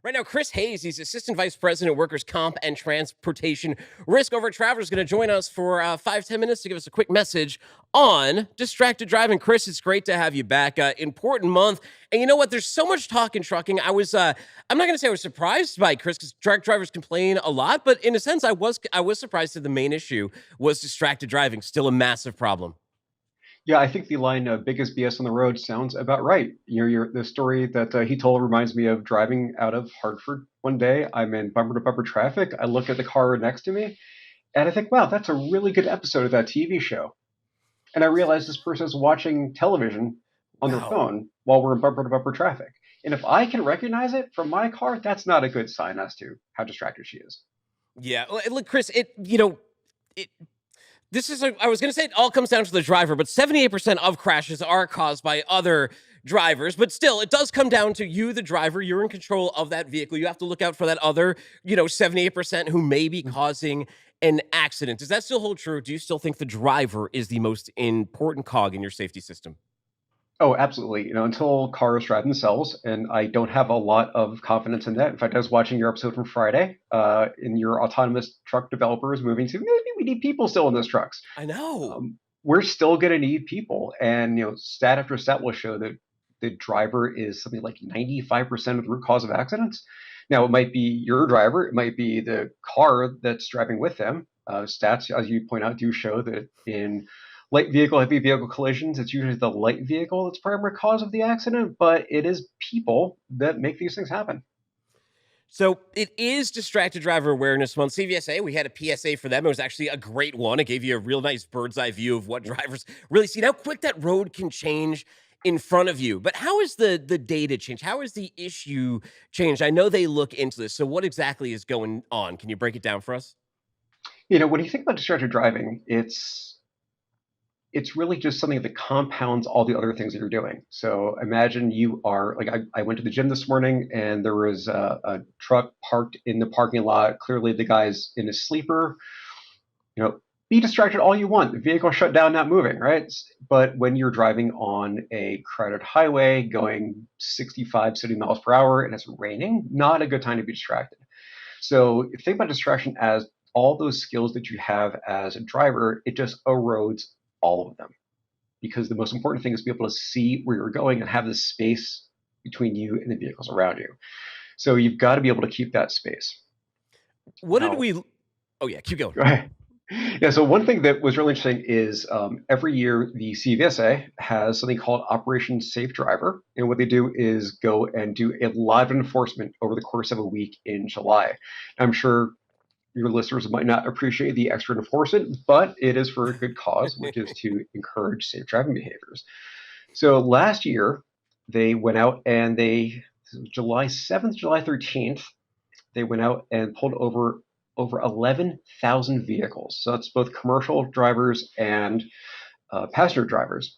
Right now, Chris Hayes, he's Assistant Vice President, Workers' Comp and Transportation Risk over at Travelers, is going to join us for 5-10 minutes to give us a quick message on distracted driving. Chris, it's great to have you back. Important month. And you know what? There's so much talk in trucking. I'm not going to say I was surprised by Chris because truck drivers complain a lot, but in a sense, I was surprised that the main issue was distracted driving, still a massive problem. Yeah, I think the line "biggest BS on the road" sounds about right. The story that he told reminds me of driving out of Hartford one day. I'm in bumper to bumper traffic. I look at the car next to me, and I think, wow, that's a really good episode of that TV show. And I realize this person is watching television on their Wow. phone while we're in bumper to bumper traffic. And if I can recognize it from my car, that's not a good sign as to how distracted she is. Yeah. Look, Chris, it I was going to say it all comes down to the driver, but 78% of crashes are caused by other drivers. But still, it does come down to you, the driver. You're in control of that vehicle. You have to look out for that other, 78% who may be causing an accident. Does that still hold true? Do you still think the driver is the most important cog in your safety system? Oh, absolutely. Until cars drive themselves, and I don't have a lot of confidence in that. In fact, I was watching your episode from Friday, in your autonomous truck developers moving to maybe we need people still in those trucks. I know. We're still going to need people, and stat after stat will show that the driver is something like 95% of the root cause of accidents. Now, it might be your driver, it might be the car that's driving with them. Stats, as you point out, do show that in light vehicle, heavy vehicle collisions, it's usually the light vehicle that's primary cause of the accident, but it is people that make these things happen. So it is Distracted Driver Awareness Month. CVSA, we had a PSA for them. It was actually a great one. It gave you a real nice bird's eye view of what drivers really see, how quick that road can change in front of you. But how is the data change? How is the issue changed? I know they look into this. So what exactly is going on? Can you break it down for us? When you think about distracted driving, it's really just something that compounds all the other things that you're doing. So imagine you are like, I went to the gym this morning and there was a truck parked in the parking lot. Clearly, the guy's in his sleeper. Be distracted all you want. The vehicle shut down, not moving, right? But when you're driving on a crowded highway going 65, 70 miles per hour and it's raining, not a good time to be distracted. So if you think about distraction as all those skills that you have as a driver, it just erodes all of them. Because the most important thing is to be able to see where you're going and have the space between you and the vehicles around you. So you've got to be able to keep that space. What did Now, we? Oh yeah, keep going. go ahead. Yeah, so one thing that was really interesting is every year the CVSA has something called Operation Safe Driver. And what they do is go and do a lot of enforcement over the course of a week in July. I'm sure your listeners might not appreciate the extra enforcement, but it is for a good cause, which is to encourage safe driving behaviors. So last year, they went out and July 7th, July 13th, they went out and pulled over 11,000 vehicles. So that's both commercial drivers and passenger drivers.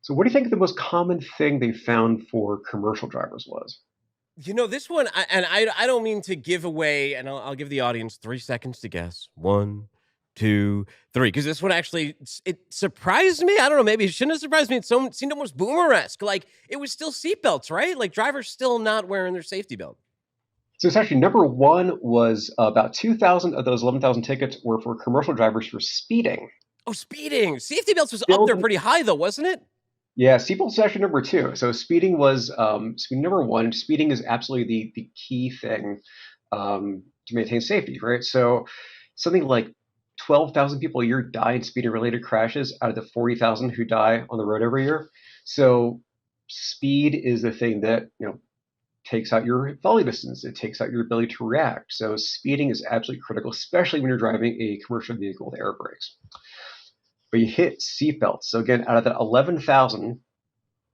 So what do you think the most common thing they found for commercial drivers was? This one, I don't mean to give away, and I'll give the audience 3 seconds to guess. 1, 2, 3. Because this one actually, it surprised me. I don't know, maybe it shouldn't have surprised me. It seemed almost boomer-esque. Like, it was still seatbelts, right? Like, drivers still not wearing their safety belt. So it's actually number one was about 2,000 of those 11,000 tickets were for commercial drivers for speeding. Oh, speeding. Safety belts was up Still, there pretty high, though, wasn't it? yeah, seatbelts is actually number two. So speeding was speeding number one. Speeding is absolutely the key thing to maintain safety, right? So something like 12,000 people a year die in speeding related crashes out of the 40,000 who die on the road every year. So speed is the thing that takes out your volley distance. It takes out your ability to react. So speeding is absolutely critical, especially when you're driving a commercial vehicle with air brakes. But you hit seatbelts. So again, out of that 11,000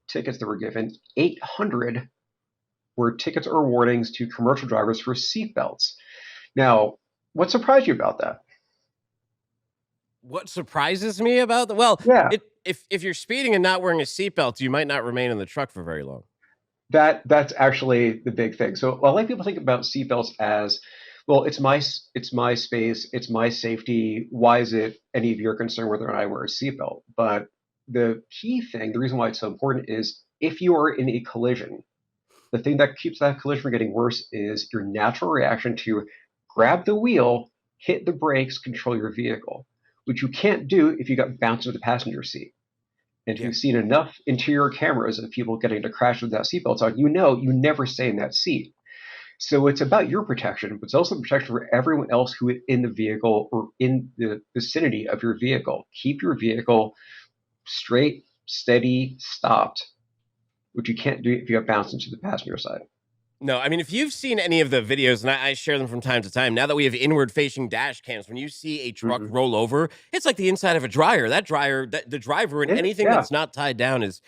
tickets that were given, 800 were tickets or warnings to commercial drivers for seatbelts. Now, what surprised you about that? What surprises me about the well, Yeah, if you're speeding and not wearing a seatbelt, you might not remain in the truck for very long. that's actually the big thing. So a lot of people think about seatbelts as, well, it's my space, it's my safety. Why is it any of your concern whether or not I wear a seatbelt? But the key thing, the reason why it's so important is if you are in a collision, the thing that keeps that collision from getting worse is your natural reaction to grab the wheel, hit the brakes, control your vehicle, which you can't do if you got bounced into the passenger seat. And if Yeah. you've seen enough interior cameras of people getting to crash without seatbelts on, you never stay in that seat. So it's about your protection, but it's also protection for everyone else who is in the vehicle or in the vicinity of your vehicle. Keep your vehicle straight, steady, stopped, which you can't do if you have bounced into the passenger side. No, I mean, if you've seen any of the videos, and I share them from time to time, now that we have inward facing dash cams, when you see a truck Mm-hmm. roll over, it's like the inside of a dryer. That dryer, the driver and Yeah, anything yeah. that's not tied down is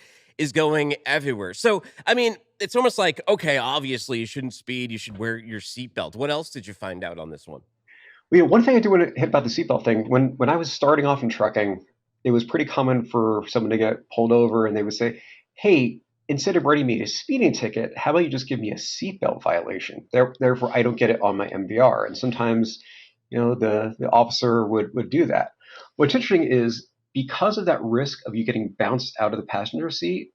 going everywhere. So, I mean, it's almost like, okay, obviously you shouldn't speed, you should wear your seatbelt. What else did you find out on this one? Well, yeah, one thing I do want to hit about the seatbelt thing, when I was starting off in trucking, it was pretty common for someone to get pulled over and they would say, "Hey, instead of writing me a speeding ticket, how about you just give me a seatbelt violation? Therefore, I don't get it on my MVR." And sometimes, the officer would do that. What's interesting is because of that risk of you getting bounced out of the passenger seat,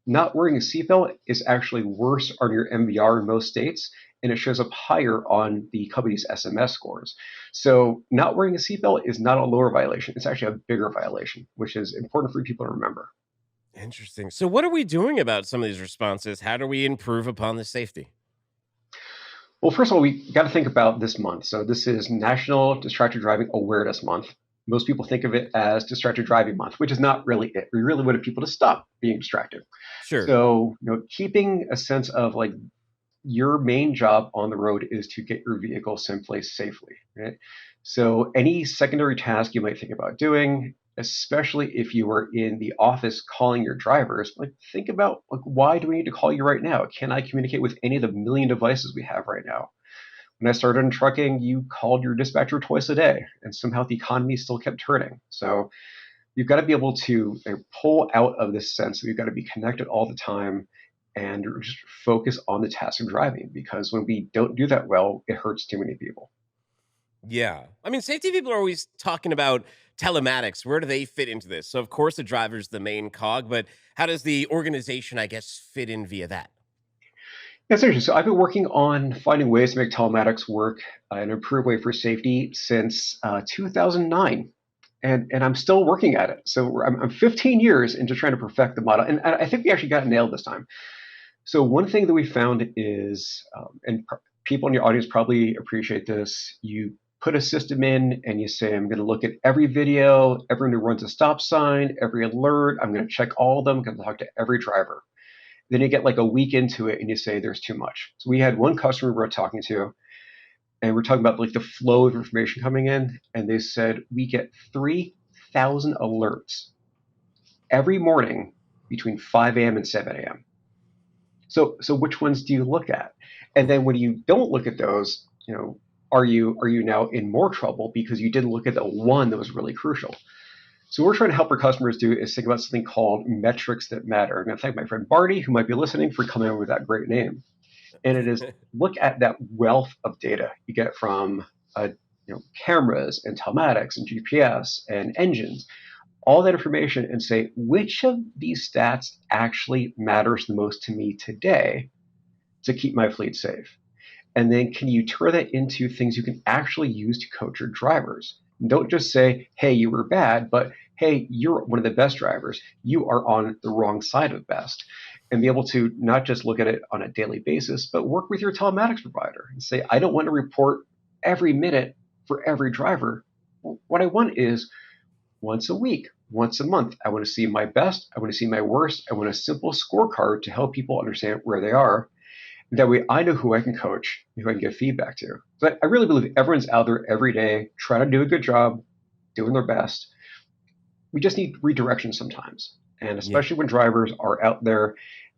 not wearing a seatbelt is actually worse on your MVR in most states, and it shows up higher on the company's SMS scores. So, not wearing a seatbelt is not a lower violation; it's actually a bigger violation, which is important for people to remember. Interesting. So, what are we doing about some of these responses? How do we improve upon the safety? Well, first of all, we got to think about this month. So, this is National Distracted Driving Awareness Month. Most people think of it as Distracted Driving Month, which is not really it. We really wanted people to stop being distracted. Sure. So, keeping a sense of like your main job on the road is to get your vehicle someplace safely, right? So any secondary task you might think about doing, especially if you were in the office calling your drivers, like think about like why do we need to call you right now? Can I communicate with any of the million devices we have right now? When I started in trucking, you called your dispatcher twice a day, and somehow the economy still kept turning. So you've got to be able to pull out of this sense that we've got to be connected all the time and just focus on the task of driving because when we don't do that well, it hurts too many people. Yeah. I mean, safety people are always talking about telematics. Where do they fit into this? So, of course, the driver's the main cog, but how does the organization, I guess, fit in via that? Yeah, it's interesting. So I've been working on finding ways to make telematics work in an improved way for safety since 2009. And I'm still working at it. So I'm 15 years into trying to perfect the model. And I think we actually got it nailed this time. So one thing that we found is, people in your audience probably appreciate this. You put a system in and you say, I'm going to look at every video, everyone who runs a stop sign, every alert. I'm going to check all of them. I'm going to talk to every driver. Then you get like a week into it and you say there's too much. So we had one customer we were talking to, and we're talking about like the flow of information coming in, and they said we get 3,000 alerts every morning between 5 a.m. and 7 a.m. So which ones do you look at? And then when you don't look at those, are you now in more trouble because you didn't look at the one that was really crucial? So what we're trying to help our customers do is think about something called metrics that matter. I'm going to thank my friend Barty, who might be listening, for coming up with that great name. And it is look at that wealth of data you get from cameras and telematics and GPS and engines, all that information, and say which of these stats actually matters the most to me today to keep my fleet safe. And then can you turn that into things you can actually use to coach your drivers? Don't just say, hey, you were bad, but hey, you're one of the best drivers. You are on the wrong side of best. And be able to not just look at it on a daily basis, but work with your telematics provider and say, I don't want to report every minute for every driver. What I want is once a week, once a month. I want to see my best. I want to see my worst. I want a simple scorecard to help people understand where they are. That way I know who I can coach, who I can give feedback to. But I really believe everyone's out there every day trying to do a good job, doing their best. We just need redirection sometimes. And Yeah. especially when drivers are out there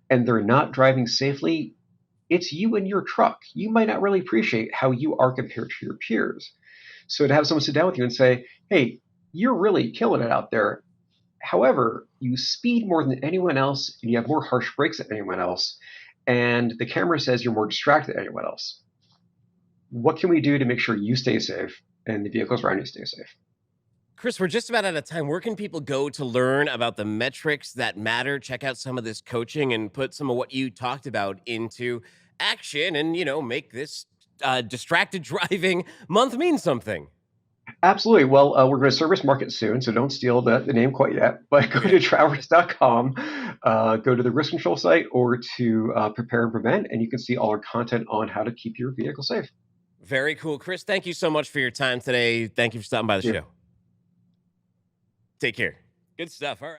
and they're not driving safely, it's you and your truck. You might not really appreciate how you are compared to your peers. So to have someone sit down with you and say, hey, you're really killing it out there. However, you speed more than anyone else and you have more harsh brakes than anyone else. And the camera says you're more distracted than anyone else. What can we do to make sure you stay safe and the vehicles around you stay safe? Chris, we're just about out of time. Where can people go to learn about the metrics that matter? Check out some of this coaching and put some of what you talked about into action and, make this distracted driving month mean something. Absolutely. Well, we're going to service market soon, so don't steal the name quite yet. But go Okay. to travelers.com, go to the risk control site or to prepare and prevent, and you can see all our content on how to keep your vehicle safe. Very cool. Chris, thank you so much for your time today. Thank you for stopping by the Thank you. show. Take care. Good stuff. All right.